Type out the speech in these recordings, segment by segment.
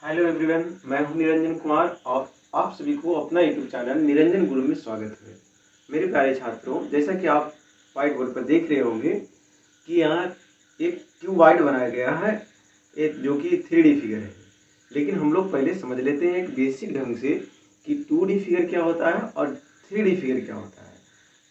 Hello everyone, मैं हूं निरंजन कुमार और आप सभी को अपना यूट्यूब चैनल निरंजन गुरु में स्वागत है। मेरे प्यारे छात्रों, जैसा कि आप व्हाइट बोर्ड पर देख रहे होंगे कि यहाँ एक क्यूबॉइड बनाया गया है, एक जो कि 3D फिगर है। लेकिन हम लोग पहले समझ लेते हैं एक बेसिक ढंग से कि 2D फिगर क्या होता है और 3D फिगर क्या होता है।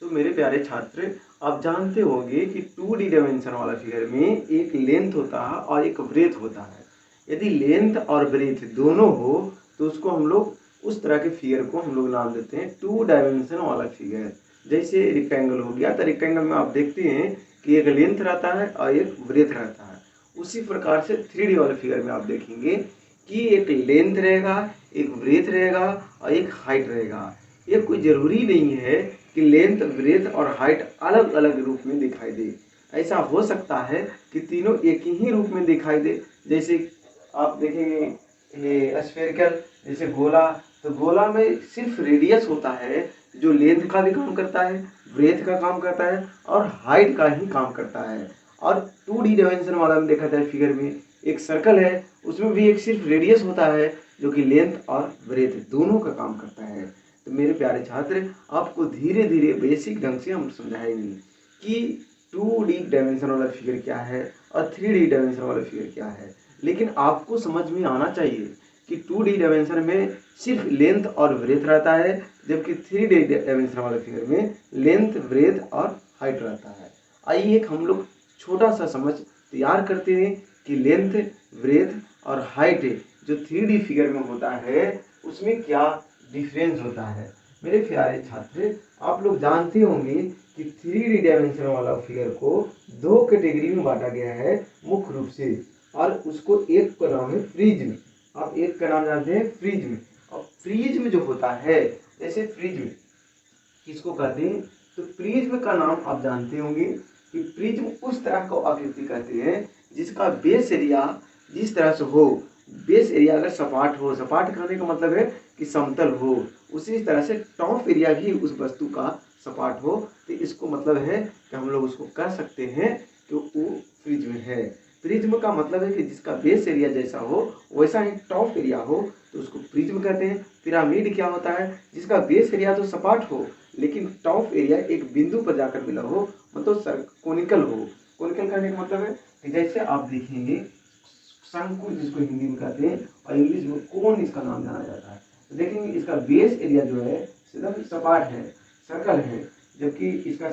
तो मेरे प्यारे छात्र, आप जानते होंगे कि 2D डायमेंशन वाला फिगर में एक लेंथ होता है और एक ब्रेथ होता है। यदि लेंथ और ब्रेथ दोनों हो तो उसको हम लोग उस तरह के फिगर को हम लोग नाम देते हैं 2 डायमेंशन वाला फिगर। जैसे रेक्टेंगल हो गया, तो रेक्टेंगल में आप देखते हैं कि एक लेंथ रहता है और एक ब्रेथ रहता है। उसी प्रकार से 3D वाले फिगर में आप देखेंगे कि एक लेंथ रहेगा, एक ब्रेथ रहेगा और एक हाइट रहेगा। ये कोई जरूरी नहीं है कि लेंथ, ब्रेथ और हाइट अलग अलग रूप में दिखाई दे। ऐसा हो सकता है कि तीनों एक ही रूप में दिखाई दे। जैसे आप देखेंगे ये स्फेरिकल, जैसे गोला, तो गोला में सिर्फ रेडियस होता है जो लेंथ का भी काम करता है, ब्रेथ का काम करता है और हाइट का ही काम करता है। और 2D डायमेंशन वाला में देखा जाए फिगर में एक सर्कल है, उसमें भी एक सिर्फ रेडियस होता है जो कि लेंथ और ब्रेथ दोनों का काम करता है। तो मेरे प्यारे छात्र, आपको धीरे धीरे बेसिक ढंग से हम समझाएंगे कि 2D डायमेंशन वाला फिगर क्या है और 3D डायमेंशन वाला फिगर क्या है। लेकिन आपको समझ में आना चाहिए कि 2D डायमेंशन में सिर्फ लेंथ और ब्रेथ रहता है, जबकि 3D डायमेंशन वाले फिगर में लेंथ, ब्रेथ और हाइट रहता है। आइए एक हम लोग छोटा सा समझ तैयार करते हैं कि लेंथ, ब्रेथ और हाइट जो 3D फिगर में होता है उसमें क्या डिफरेंस होता है। मेरे प्यारे छात्र, आप लोग जानते होंगे कि 3D डायमेंशन वाला फिगर को दो कैटेगरी में बांटा गया है मुख्य रूप से, और उसको एक का नाम है प्रिज्म। आप एक का नाम जानते हैं प्रिज्म। और प्रिज्म जो होता है, जैसे प्रिज्म किसको कहते हैं, तो प्रिज्म का नाम आप जानते होंगे कि प्रिज्म उस तरह को आकृति कहते हैं जिसका बेस एरिया जिस तरह से हो। बेस एरिया अगर सपाट हो, सपाट कहने का मतलब है कि समतल हो, उसी तरह से टॉप एरिया भी उस वस्तु का सपाट हो, तो इसको मतलब है कि हम लोग उसको कह सकते हैं कि वो प्रिज्म है। प्रिज्म का मतलब है कि जिसका बेस एरिया जैसा हो वैसा ही टॉप एरिया हो, तो उसको प्रिज्म कहते हैं। पिरामिड क्या होता है, जिसका बेस एरिया तो सपाट हो लेकिन टॉप एरिया एक बिंदु पर जाकर मिला हो, मतलब कोनिकल हो। कोनिकल कहने का मतलब है कि जैसे आप देखेंगे शंकु, जिसको हिंदी में कहते हैं और इंग्लिश में कोन इसका नाम जाना जाता है, तो देखेंगे इसका बेस एरिया जो है एकदम सपाट है, सर्कल है, जबकि इसका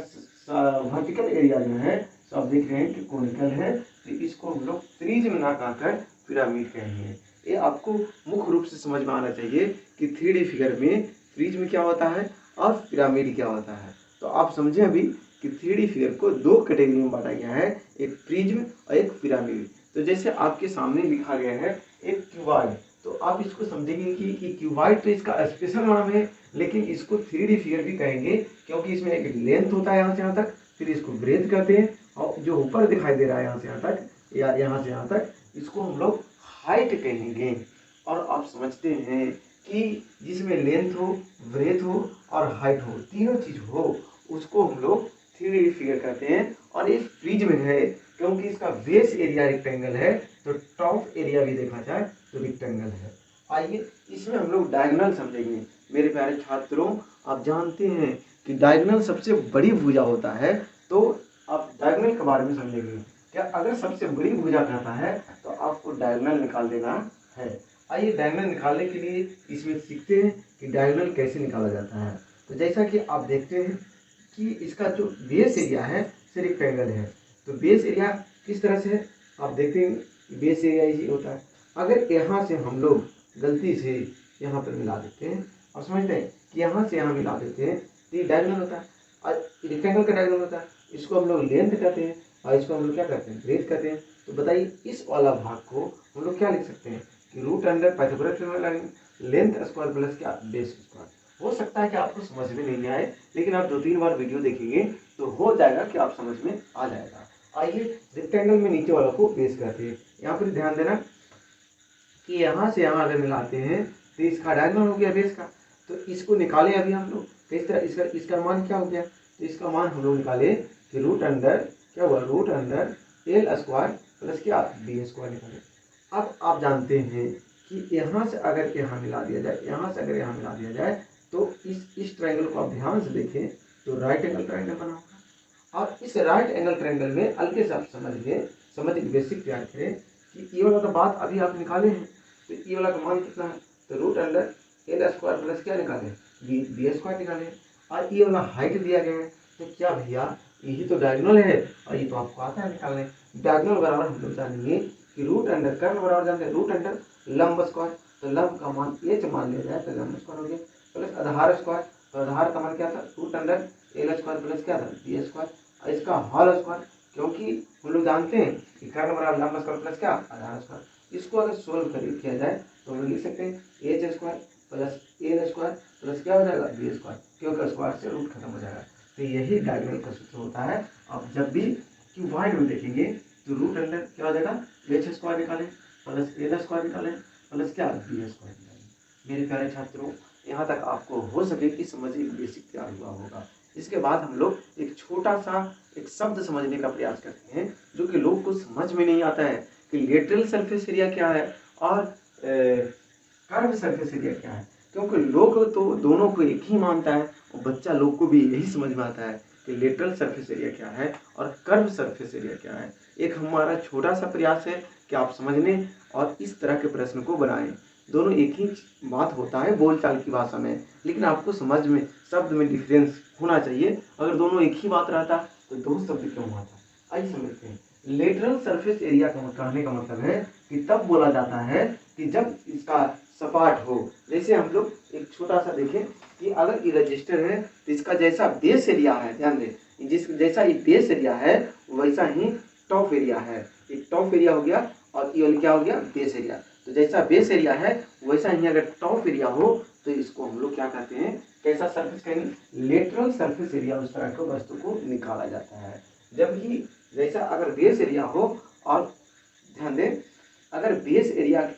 वर्टिकल एरिया जो है तो आप देख रहे हैं कि कोनिकल है। तो इसको हम लोग प्रिज्म ना कहकर पिरामिड कहेंगे। ये आपको मुख्य रूप से समझ में आना चाहिए कि 3D फिगर में प्रिज्म क्या होता है और पिरामिड क्या होता है। तो आप समझे अभी कि 3D फिगर को दो कैटेगरी में बांटा गया है, एक प्रिज्म और एक पिरामिड। तो जैसे आपके सामने लिखा गया है एक क्यूबॉइड, तो आप इसको समझेंगे कि क्यूबॉइड तो इसका स्पेशल नाम है, लेकिन इसको 3D फिगर भी कहेंगे क्योंकि इसमें एक लेंथ होता है यहाँ से यहाँ तक, फिर इसको ब्रेथ कहते हैं, और जो ऊपर दिखाई दे रहा है यहाँ से यहाँ तक या यहाँ से यहाँ तक, इसको हम लोग हाइट कहेंगे। और आप समझते हैं कि जिसमें लेंथ हो, ब्रेथ हो और हाइट हो, तीनों चीज हो, उसको हम लोग 3D फिगर कहते हैं। और ये प्रिज्म है क्योंकि इसका बेस एरिया रेक्टेंगल है, तो टॉप एरिया भी देखा जाए तो रेक्टेंगल है। आइए इसमें हम लोग डायगोनल समझेंगे। मेरे प्यारे छात्रों, आप जानते हैं कि डायगोनल सबसे बड़ी भुजा होता है, तो आप डायगोनल के बारे में समझेंगे। क्या अगर सबसे बड़ी भुजा कहता है तो आपको डायगोनल निकाल देना है। आइए डायगोनल निकालने के लिए इसमें सीखते हैं कि डायगोनल कैसे निकाला जाता है। तो जैसा कि आप देखते हैं कि इसका जो बेस एरिया है से रेक्टेंगल है, तो बेस एरिया किस तरह से है, आप देखते हैं कि बेस एरिया इसी होता है। अगर यहाँ से हम लोग गलती से यहाँ पर मिला देते हैं और समझते हैं कि यहाँ से यहाँ मिला देते हैं, तो ये डायगोनल होता है और रेक्टेंगल का डायगोनल होता है। इसको हम लोग लेंथ कहते हैं और इसको हम लोग क्या कहते हैं, ब्रेथ कहते हैं। तो बताइए इस वाला भाग को हम लोग क्या लिख सकते हैं कि root under Pythagoras theorem, length square plus क्या, बेस स्क्वायर। हो सकता है कि आपको समझ में नहीं आए, लेकिन आप 2-3 बार वीडियो देखेंगे तो हो जाएगा कि आप समझ में आ जाएगा। आइए रेक्टेंगल में नीचे वाला को बेस कहते हैं। यहाँ पर ध्यान देना कि यहाँ से यहाँ अगर मिलाते हैं तो इसका डायगोनल हो गया बेस का, तो इसको निकाले अभी हम लोग। तो इस तरह इसका मान क्या हो गया, तो इसका मान हम लोग निकाले कि रूट अंडर क्या हुआ, root under L square plus क्या, बी स्क्वायर निकाले। अब आप जानते हैं कि यहाँ से अगर यहाँ मिला दिया जाए, यहाँ से अगर यहाँ मिला दिया जाए, तो इस ट्रायंगल को आप ध्यान से देखें तो राइट एंगल ट्रायंगल बना होगा। और इस राइट एंगल ट्रायंगल में हल्के से आप समझ बेसिक तैयार करें कि ये वाला तो बात अभी आप निकाले हैं, तो ये वाला का मान कितना है, तो root under L square plus क्या निकाले, बी स्क्वायर निकाले। और ये वाला हाइट दिया गया है, तो क्या भैया यही तो डायगोनल है, और ये तो आपको आता है निकालने। डायगोनल बराबर हम लोग जानेंगे कि रूट अंडर कर्व बराबर जानते हैं रूट अंडर लंब स्क्वायर, तो लंब का मान एच मान लिया जाए तो लंब स्क्वायर हो गया, प्लस आधार स्क्वायर, तो आधार का मान क्या था, root under L square plus क्या था, बी स्क्वायर, और इसका होल स्क्वायर, क्योंकि हम लोग जानते हैं कि कर्व बराबर लंब स्क्वायर प्लस क्या आधार स्क्वायर। इसको अगर सोल्व किया जाए तो हम लोग लिख सकते हैं H square plus L square plus क्या हो जाएगा, बी स्क्वायर, क्योंकि स्क्वायर से रूट खत्म हो जाएगा। तो यही डायगोनल का सूत्र होता है। अब जब भी क्यूबॉइड में देखेंगे तो रूट अंडर क्या हो जाएगा, एच स्क्वायर निकालें प्लस एल स्क्वायर निकालें प्लस क्या, बी स्क्वायर निकालें। मेरे प्यारे छात्रों, यहाँ तक आपको हो सके कि समझिए बेसिक तैयार हुआ होगा। इसके बाद हम लोग एक छोटा सा एक शब्द समझने का प्रयास करते हैं जो कि लोग को समझ में नहीं आता है कि लेटरल सरफेस एरिया क्या है और कर्व सरफेस एरिया क्या है। क्योंकि लोग तो दोनों को एक ही मानता है और बच्चा लोग को भी यही समझ में आता है कि लेटरल सरफेस एरिया क्या है और कर्व सरफेस एरिया क्या है। एक हमारा छोटा सा प्रयास है कि आप समझने और इस तरह के प्रश्न को बनाएं। दोनों एक ही बात होता है बोलचाल की भाषा में, लेकिन आपको समझ में शब्द में डिफरेंस होना चाहिए। अगर दोनों एक ही बात रहता तो दो शब्द क्यों आता। आइए समझते हैं। लेटरल सरफेस एरिया का कहने का मतलब है कि तब बोला जाता है कि जब इसका सपाट हो। जैसे हम लोग एक छोटा सा देखें कि अगर ये रजिस्टर है तो इसका जैसा बेस एरिया है, ध्यान दें, जैसा ये बेस एरिया है वैसा ही टॉप एरिया है। एक टॉप एरिया हो गया और ये क्या हो गया, बेस एरिया। तो जैसा बेस एरिया है वैसा ही अगर टॉप एरिया हो तो इसको हम लोग क्या कहते हैं, कैसा सरफेस कहेंगे, लेटरल सरफेस एरिया। उस तरह के वस्तु को निकाला जाता है। जबकि जैसा अगर बेस एरिया हो, और ध्यान दें अगर बेस एरिया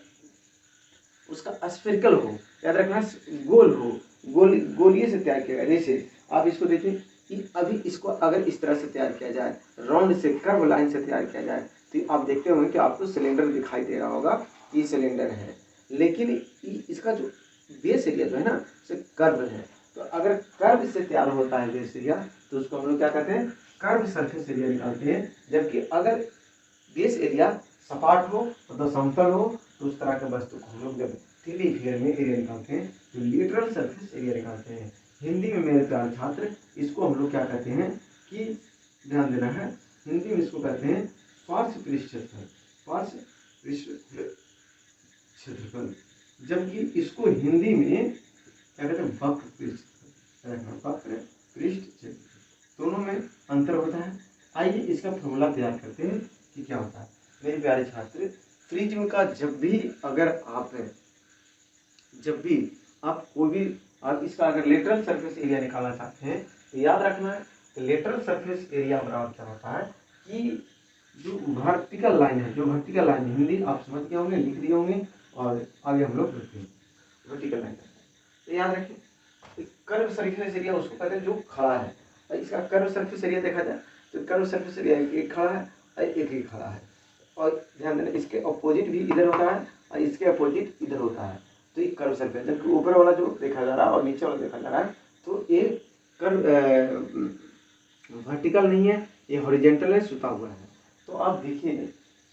उसका स्फेरिकल हो, याद रखना गोल हो, गोलीय से तैयार किया गया। जैसे आप इसको देखिए कि अभी इसको अगर इस तरह से तैयार किया जाए, राउंड से कर्व लाइन से तैयार किया जाए, तो आप देखते होंगे कि आपको सिलेंडर दिखाई दे रहा होगा, ये सिलेंडर है। लेकिन इसका जो बेस एरिया जो है ना कर्व है, तो अगर कर्व से तैयार होता है बेस एरिया तो उसको हम लोग क्या कहते हैं, कर्व सरफेस एरिया निकालते हैं। जबकि अगर बेस एरिया सपाट हो मतलब समतल हो तो उस तरह के वस्तु को हम लोग जब 3D फिगर में एरिया निकालते हैं तो लेटरल सरफेस एरिया निकालते हैं। हिंदी में मेरे प्यारे छात्र इसको हम लोग क्या कहते हैं कि ध्यान देना है, हिंदी में इसको कहते हैं पार्श्व पृष्ठ क्षेत्रफल, पार्श्व पृष्ठ क्षेत्रफल। जबकि इसको हिंदी में क्या कहते हैं, वक्र पृष्ठ, वक्र पृष्ठ क्षेत्रफल। दोनों में अंतर होता है। आइए इसका फॉर्मूला तैयार करते हैं कि क्या होता है। मेरे प्यारे छात्र, प्रिज्म का जब भी आप कोई भी आप इसका अगर लेटरल सरफेस एरिया निकालना चाहते हैं तो याद रखना है कि लेटरल सरफेस एरिया बराबर क्या होता है कि जो वर्टिकल लाइन है, जो वर्टिकल लाइन है, हिंदी आप समझ गए होंगे, लिख दिए होंगे, और आगे हम लोग करते हैं वर्टिकल लाइन। तो याद रखिए कर्व सरफेस एरिया उसको कहते हैं जो खड़ा है। और इसका कर्व सरफेस एरिया देखा जाए तो कर्व सरफेस एरिया एक खड़ा है और एक ही खड़ा है। और ध्यान देना इसके अपोजिट भी इधर होता है और इसके अपोजिट इधर होता है। तो ये कर्व सरफेस, जबकि ऊपर वाला जो देखा जा रहा है और नीचे वाला देखा जा रहा है तो ये कर्व वर्टिकल नहीं है, ये हॉरिजॉन्टल है, सुता हुआ है। तो आप देखिए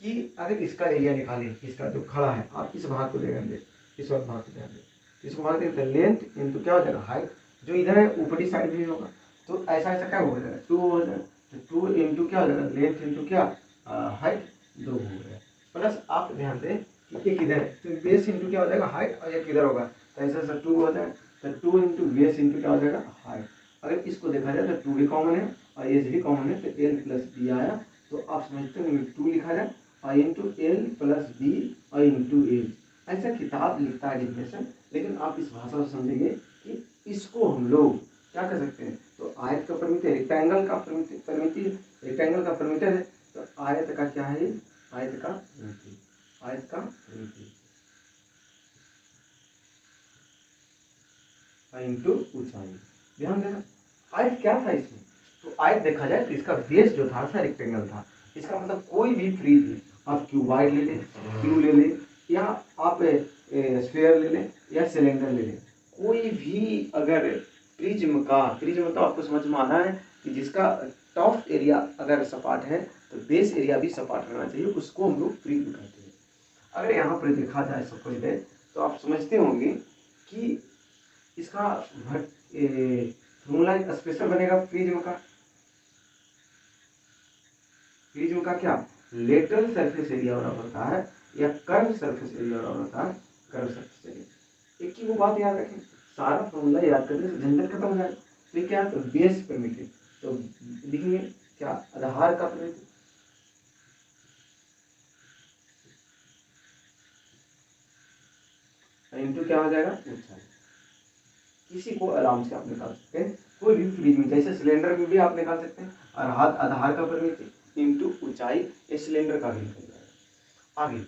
कि अगर इसका एरिया निकालें, इसका जो खड़ा है, आप इस भाग को ध्यान दें, इस भाग को ध्यान दें, इसको भाग दें लेंथ इंटू क्या हो जाएगा हाइट। जो इधर है ऊपरी साइड भी होगा, तो ऐसा क्या हो जाएगा 2 हो जाएगा। तो 2 इंटू क्या हो जाएगा लेंथ इंटू क्या हाइट, 2 हो गया। प्लस आप ध्यान दें कि एक इधर है तो बेस इंटू क्या हो जाएगा हाइट, और एक इधर होगा तो ऐसा 2 हो जाएगा। तो 2 इंटू बेस इंटू क्या हो जाएगा हाइट। अगर इसको देखा जाए तो 2 भी कॉमन है और एच भी कॉमन है, तो एल प्लस बी आया। तो आप समझते हैं 2 लिखा जाए और इंटू एल प्लस बी और इंटू एल। ऐसा किताब लिखता है डिफिनेशन, लेकिन आप इस भाषा को समझेंगे कि इसको हम लोग क्या कर सकते हैं। तो आयत का परिमिति, रेक्टेंगल का परिमिति, रेक्टेंगल का परिमीटर है, तो आयत का क्या है, आयत का परिमिति, आयत का परिमिति इंटू ऊंचाई। ध्यान देना आयत क्या था इसमें, तो आयत देखा जाए तो इसका बेस जो था रेक्टेंगल था। इसका मतलब कोई भी फ्री थी, आप क्यूबाइड ले लें, क्यू ले लें, या आप स्फीयर ले लें या सिलेंडर ले लें, कोई भी अगर प्रिज्म तो आपको समझ में आ रहा है कि जिसका टॉप एरिया अगर सपाट है तो बेस एरिया भी सपाट रहना चाहिए, उसको हम लोग प्रिज्म कहते हैं। अगर यहाँ पर देखा जाए सपोज दैट, तो आप समझते होंगे कि इसका फॉर्मूला स्पेशल बनेगा प्रिज्म का क्या, लेटरल सरफेस एरिया बराबर होता है या कर्व सरफेस एरिया बराबर होता है कर्व सरफेस एरिया। एक ही वो बात याद रखें, सारा फॉर्मूला याद करने से झंझट खत्म हो जाएगा। तो क्या, तो बेस परमिटिव, तो लिखेंगे क्या, आधार का परमिटिव, इंटू क्या हो जाएगा, ऊंचाई। किसी को आराम से आप निकाल सकते हैं, कोई भी फ्रीज में, जैसे सिलेंडर में भी आप निकाल सकते हैं, और हाथ आधार का परमिटिव इंटू ऊंचाई, इस सिलेंडर का भी निकल जाएगा। आगे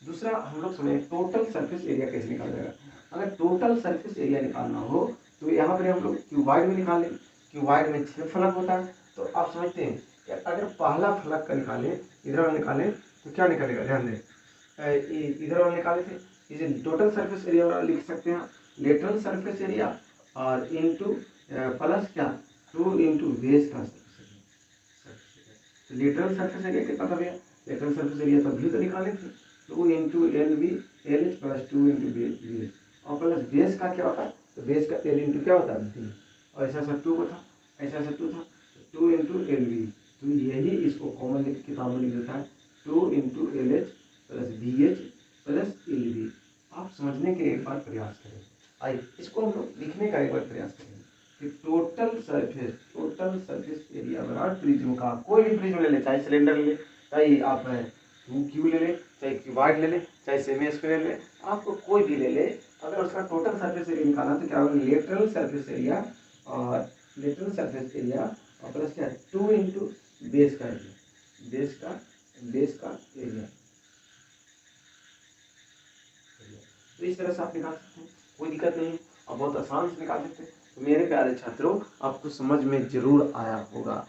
दूसरा हम लोग समझे टोटल सरफेस एरिया कैसे निकाला जाएगा। अगर टोटल सरफेस एरिया निकालना हो तो यहाँ पर हम लोग क्यूबाइड में निकालें, क्यूबाइड में 6 फलक होता है। तो आप समझते हैं कि अगर पहला फलक का निकालें, इधर वाला निकालें तो क्या निकलेगा, ध्यान दें, इधर वाला निकाले थे, इसे टोटल सरफेस एरिया वाला लिख सकते हैं, लेटरल सरफेस एरिया और इंटू प्लस क्या, 2 इंटू बेस का surface area. Lateral surface area कितना था भैया, लेटरल सरफेस एरिया तभी तो निकाले थे, 2 into L B L H plus 2 into base, और प्लस बेस का क्या होता है, तो बेस का एल इंटू क्या होता है बी, और ऐसा सब 2 को था, ऐसा सब 2 था, 2 इंटू एल बी, तो यही इसको कॉमन किताब में लिख देता है 2 into L H plus B H plus L B. आप समझने के एक बार प्रयास करें, आइए इसको हम लोग लिखने का एक बार प्रयास करेंगे कि टोटल सरफेस एरिया बराबर प्रिज्म का, कोई भी प्रिज्म ले ले, चाहे सिलेंडर ले, चाहे आप क्यू ले ले, चाहे क्यूबाइड ले ले, चाहे सेमी स्क्वायर ले ले, आपको कोई भी ले ले, अगर उसका टोटल सरफेस एरिया निकालना तो क्या होगा, लेटरल सरफेस एरिया और प्लस क्या है 2 इंटू बेस का एरिया, बेस का एरिया। तो इस तरह से आप निकाल सकते हैं, कोई दिक्कत नहीं है, आप बहुत आसान से निकाल सकते हैं। तो मेरे प्यारे छात्रों, आपको समझ में जरूर आया होगा।